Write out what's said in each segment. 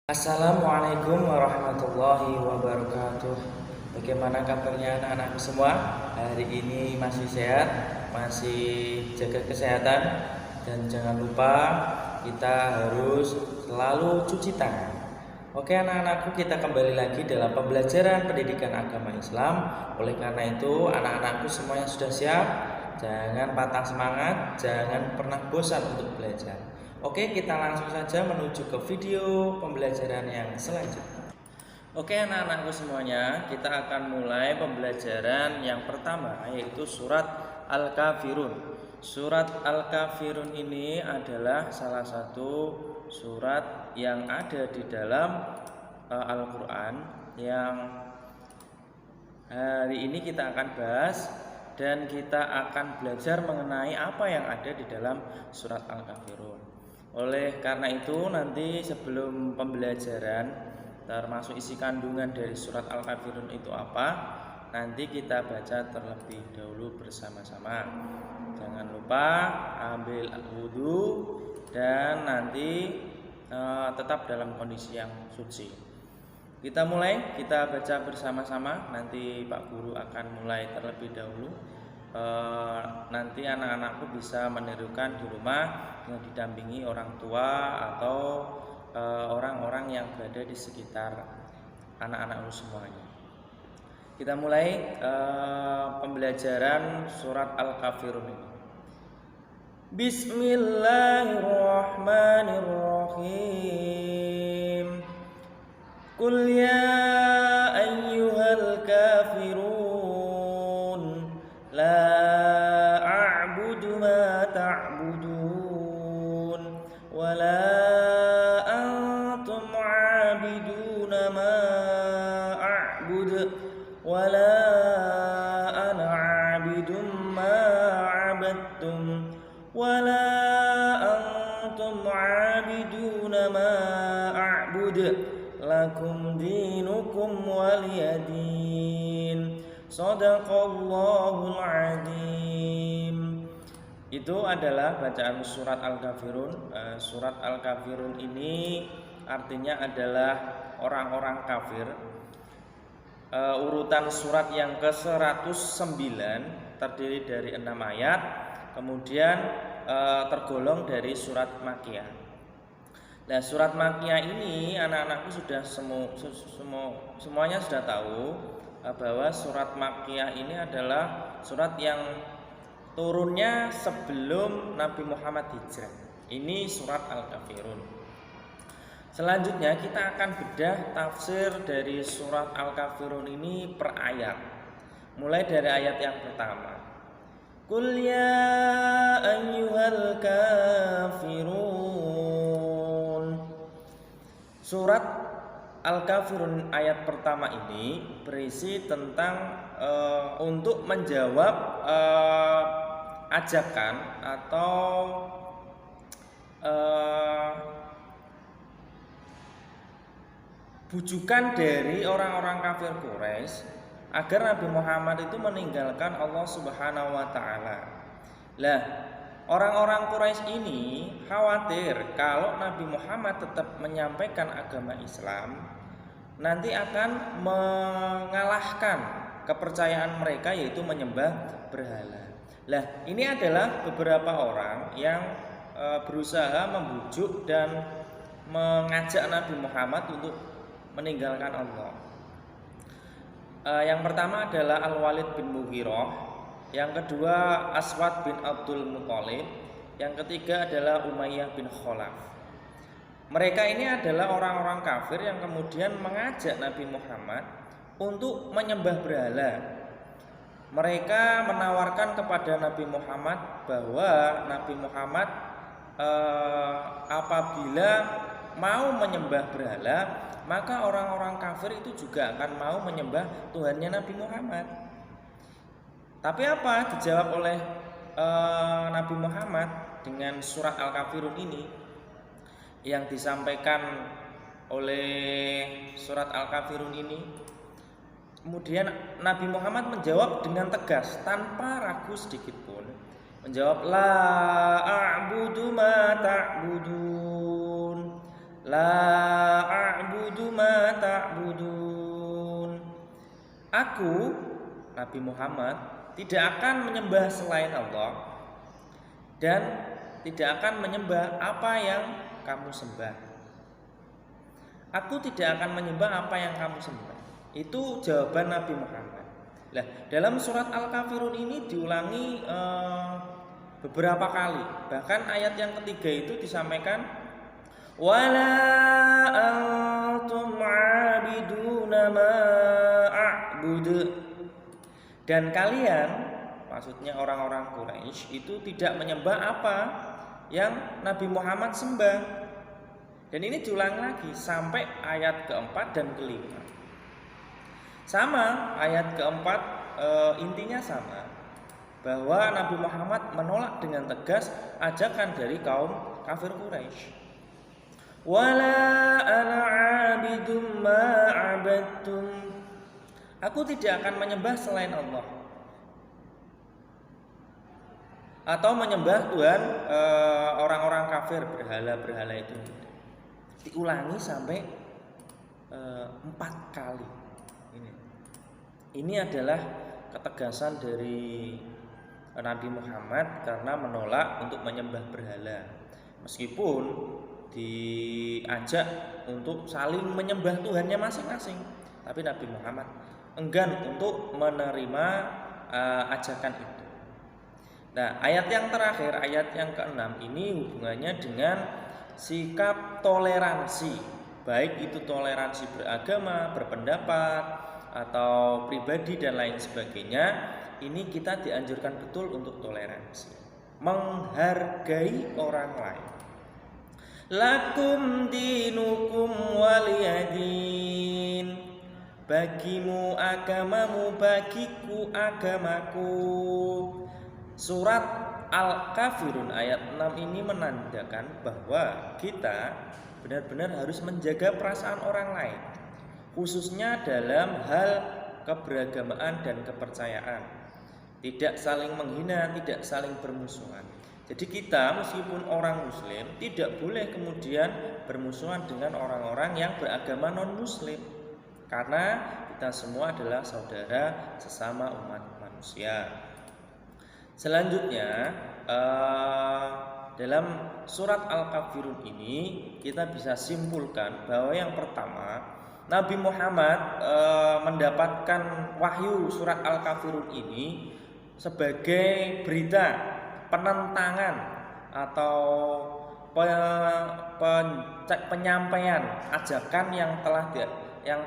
Assalamualaikum warahmatullahi wabarakatuh. Bagaimana kabarnya anak-anakku semua? Hari ini masih sehat, masih jaga kesehatan, dan jangan lupa kita harus selalu cuci tangan. Oke anak-anakku, kita kembali lagi dalam pembelajaran pendidikan agama Islam. Oleh karena itu anak-anakku semuanya sudah siap. Jangan patah semangat, jangan pernah bosan untuk belajar. Oke, kita langsung saja menuju ke video pembelajaran yang selanjutnya. Oke anak-anakku semuanya, kita akan mulai pembelajaran yang pertama, yaitu surat Al-Kafirun. Surat Al-Kafirun ini adalah salah satu surat yang ada di dalam Al-Quran yang hari ini kita akan bahas, dan kita akan belajar mengenai apa yang ada di dalam surat Al-Kafirun. Oleh karena itu nanti sebelum pembelajaran termasuk isi kandungan dari surat Al-Kafirun itu apa, nanti kita baca terlebih dahulu bersama-sama. Jangan lupa ambil wudhu dan nanti tetap dalam kondisi yang suci. Kita mulai, kita baca bersama-sama. Nanti Pak Guru akan mulai terlebih dahulu. Nanti anak-anakku bisa menirukan di rumah dengan didampingi orang tua atau orang-orang yang berada di sekitar anak-anakku semuanya. Kita mulai pembelajaran surat Al-Kafirun ini. Bismillahirrahmanirrahim. Qul ya ayyuhal kafirun la a'budu ma ta'budun wa la antum 'abiduna ma a'bud wa la ana 'abidum ma 'abadtum wa la antum 'abiduna ma a'bud lakum dinukum waliyadin. Shadaqallahul adzim. Itu adalah bacaan surat Al-Kafirun. Surat Al-Kafirun ini artinya adalah orang-orang kafir. Urutan surat yang ke-109 terdiri dari 6 ayat, kemudian tergolong dari surat Makkiyah. Nah, surat Makkiyah ini anak-anakku sudah semuanya sudah tahu bahwa surat Makkiyah ini adalah surat yang turunnya sebelum Nabi Muhammad hijrah. Ini surat Al-Kafirun. Selanjutnya kita akan bedah tafsir dari surat Al-Kafirun ini per ayat. Mulai dari ayat yang pertama. Qul ya ayyuhal kafirun. Surat Al-Kafirun ayat pertama ini berisi tentang untuk menjawab ajakan atau bujukan dari orang-orang kafir Quraisy agar Nabi Muhammad itu meninggalkan Allah Subhanahu wa taala. Lah, orang-orang Quraisy ini khawatir kalau Nabi Muhammad tetap menyampaikan agama Islam, nanti akan mengalahkan kepercayaan mereka, yaitu menyembah berhala. Lah, ini adalah beberapa orang yang berusaha membujuk dan mengajak Nabi Muhammad untuk meninggalkan Allah. Yang pertama adalah Al-Walid bin Mughirah, yang kedua Aswad bin Abdul Muthalib, yang ketiga adalah Umayyah bin Khalaf. Mereka ini adalah orang-orang kafir yang kemudian mengajak Nabi Muhammad untuk menyembah berhala. Mereka menawarkan kepada Nabi Muhammad bahwa Nabi Muhammad apabila mau menyembah berhala, maka orang-orang kafir itu juga akan mau menyembah Tuhannya Nabi Muhammad. Tapi apa dijawab oleh Nabi Muhammad dengan surat Al-Kafirun ini? Yang disampaikan oleh surat Al-Kafirun ini, kemudian Nabi Muhammad menjawab dengan tegas tanpa ragu sedikit pun. Menjawab, la a'budu ma ta'budun, la a'budu ma ta'budun. Aku, Nabi Muhammad, tidak akan menyembah selain Allah dan tidak akan menyembah apa yang kamu sembah. Aku tidak akan menyembah apa yang kamu sembah. Itu jawaban Nabi Muhammad. Nah, dalam surat Al-Kafirun ini diulangi beberapa kali. Bahkan ayat yang ketiga itu disampaikan wala antum 'abiduna ma a'budu. Dan kalian, maksudnya orang-orang Quraisy itu tidak menyembah apa yang Nabi Muhammad sembah. Dan ini diulang lagi sampai ayat keempat dan kelima. Sama, ayat keempat intinya sama, bahwa Nabi Muhammad menolak dengan tegas ajakan dari kaum kafir Quraisy. Wala ana 'abidum ma 'abadtum. Aku tidak akan menyembah selain Allah atau menyembah Tuhan orang-orang kafir, berhala-berhala itu. Diulangi sampai 4 kali. Ini adalah ketegasan dari Nabi Muhammad karena menolak untuk menyembah berhala. Meskipun diajak untuk saling menyembah Tuhannya masing-masing, tapi Nabi Muhammad enggan untuk menerima ajakan itu. Nah, ayat yang terakhir, ayat yang ke-6 ini hubungannya dengan sikap toleransi, baik itu toleransi beragama, berpendapat, atau pribadi dan lain sebagainya. Ini kita dianjurkan betul untuk toleransi, menghargai orang lain. Lakum dinukum waliyadin. Bagimu agamamu, bagiku agamaku. Surat Al-Kafirun ayat 6 ini menandakan bahwa kita benar-benar harus menjaga perasaan orang lain, khususnya dalam hal keberagamaan dan kepercayaan. Tidak saling menghina, tidak saling bermusuhan. Jadi kita meskipun orang muslim tidak boleh kemudian bermusuhan dengan orang-orang yang beragama non-muslim, karena kita semua adalah saudara sesama umat manusia. Selanjutnya dalam surat Al-Kafirun ini kita bisa simpulkan bahwa yang pertama, Nabi Muhammad mendapatkan wahyu surat Al-Kafirun ini sebagai berita penentangan atau penyampaian ajakan yang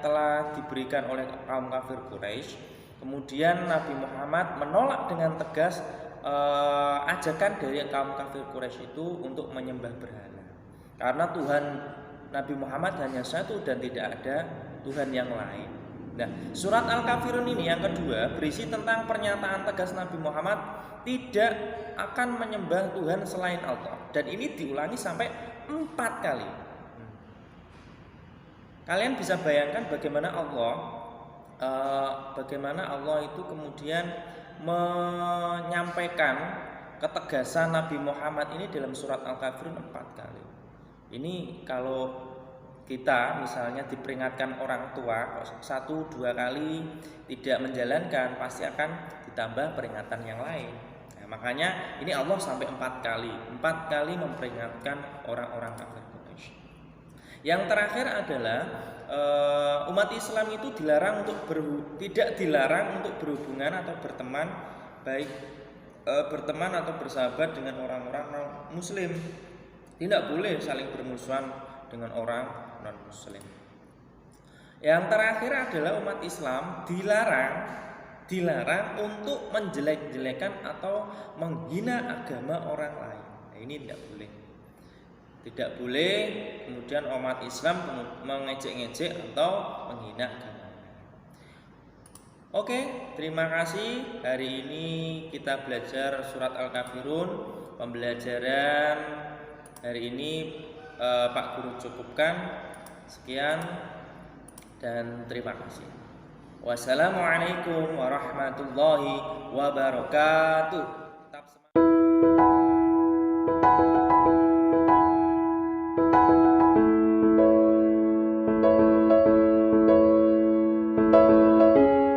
telah diberikan oleh kaum kafir Quraisy. Kemudian Nabi Muhammad menolak dengan tegas ajakan dari kaum kafir Quraisy itu untuk menyembah berhala, karena Tuhan Nabi Muhammad hanya satu dan tidak ada Tuhan yang lain. Nah, surat Al-Kafirun ini yang kedua berisi tentang pernyataan tegas Nabi Muhammad tidak akan menyembah Tuhan selain Allah, dan ini diulangi sampai 4 kali. Kalian bisa bayangkan bagaimana Allah itu kemudian menyampaikan ketegasan Nabi Muhammad ini dalam surat Al-Kafirun 4 kali. Ini kalau kita misalnya diperingatkan orang tua 1-2 kali tidak menjalankan, pasti akan ditambah peringatan yang lain. Nah, makanya ini Allah sampai 4 kali memperingatkan orang-orang kafir Quraisy. Yang terakhir adalah umat Islam itu tidak dilarang untuk berhubungan atau berteman, baik berteman atau bersahabat dengan orang-orang non-muslim. Tidak boleh saling bermusuhan dengan orang non-muslim. Yang terakhir adalah umat Islam dilarang untuk menjelek-jelekan atau menghina agama orang lain. Nah, ini tidak boleh. Tidak boleh kemudian umat Islam mengejek-ngejek atau menghina agama. Oke, terima kasih. Hari ini kita belajar surat Al-Kafirun. Pembelajaran hari ini Pak Guru cukupkan. Sekian dan terima kasih. Wassalamualaikum warahmatullahi wabarakatuh. Tetap semangat.